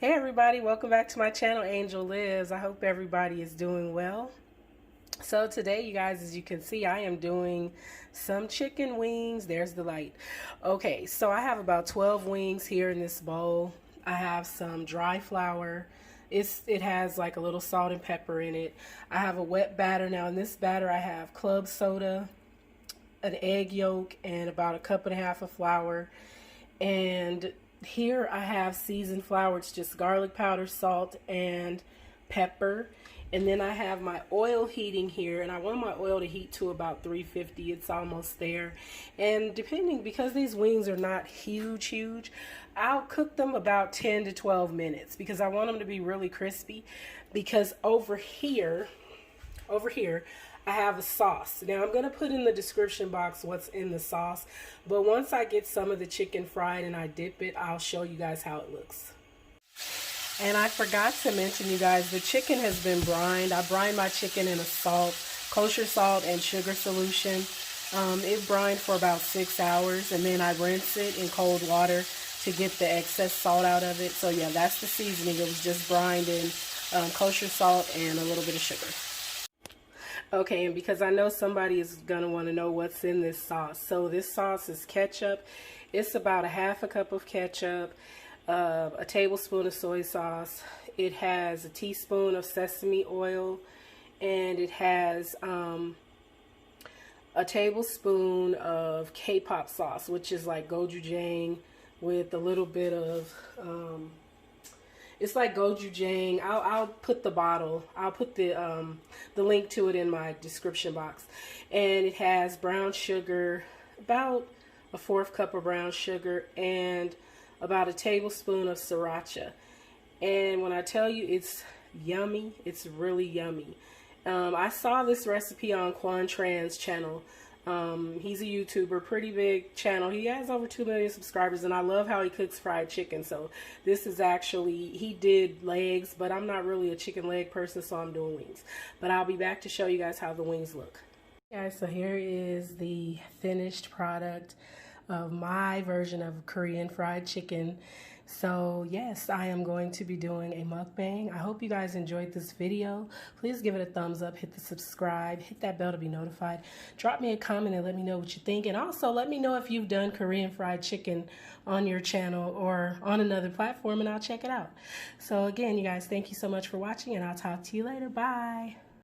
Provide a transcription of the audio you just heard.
Hey everybody, welcome back to my channel, Angel Lives. I hope everybody is doing well. So today, you guys, as you can see, I am doing some chicken wings. There's the light. Okay, so I have about 12 wings here in this bowl. I have some dry flour. It has like a little salt and pepper in it. I have a wet batter. Now in this batter I have club soda, an egg yolk, and about a cup and a half of flour. And here I have seasoned flour. It's just garlic powder, salt, and pepper. And then I have my oil heating here, and I want my oil to heat to about 350. It's almost there. And because these wings are not huge, I'll cook them about 10 to 12 minutes because I want them to be really crispy. Because over here, I have a sauce. Now I'm going to put in the description box what's in the sauce, but once I get some of the chicken fried and I dip it, I'll show you guys how it looks. And I forgot to mention, you guys, the chicken has been brined. I brined my chicken in a kosher salt and sugar solution. It brined for about 6 hours, and then I rinse it in cold water to get the excess salt out of it. So yeah, that's the seasoning. It was just brined in kosher salt and a little bit of sugar. Okay, and because I know somebody is going to want to know what's in this sauce. So this sauce is ketchup. It's about a half a cup of ketchup, a tablespoon of soy sauce. It has a teaspoon of sesame oil, and it has a tablespoon of K-pop sauce, which is like gochujang with a little bit of... it's like gochujang. I'll put the bottle. I'll put the link to it in my description box. And it has brown sugar, about a 1/4 cup of brown sugar, and about a tablespoon of sriracha. And when I tell you it's yummy, it's really yummy. I saw this recipe on Tran's channel. He's a YouTuber, pretty big channel. He has over 2 million subscribers, and I love how he cooks fried chicken. So this is actually, he did legs, but I'm not really a chicken leg person, so I'm doing wings. But I'll be back to show you guys how the wings look. Guys, so here is the finished product of my version of Korean fried chicken. So yes, I am going to be doing a mukbang. I hope you guys enjoyed this video. Please give it a thumbs up, hit the subscribe, hit that bell to be notified. Drop me a comment and let me know what you think. And also let me know if you've done Korean fried chicken on your channel or on another platform, and I'll check it out. So again, you guys, thank you so much for watching, and I'll talk to you later. Bye.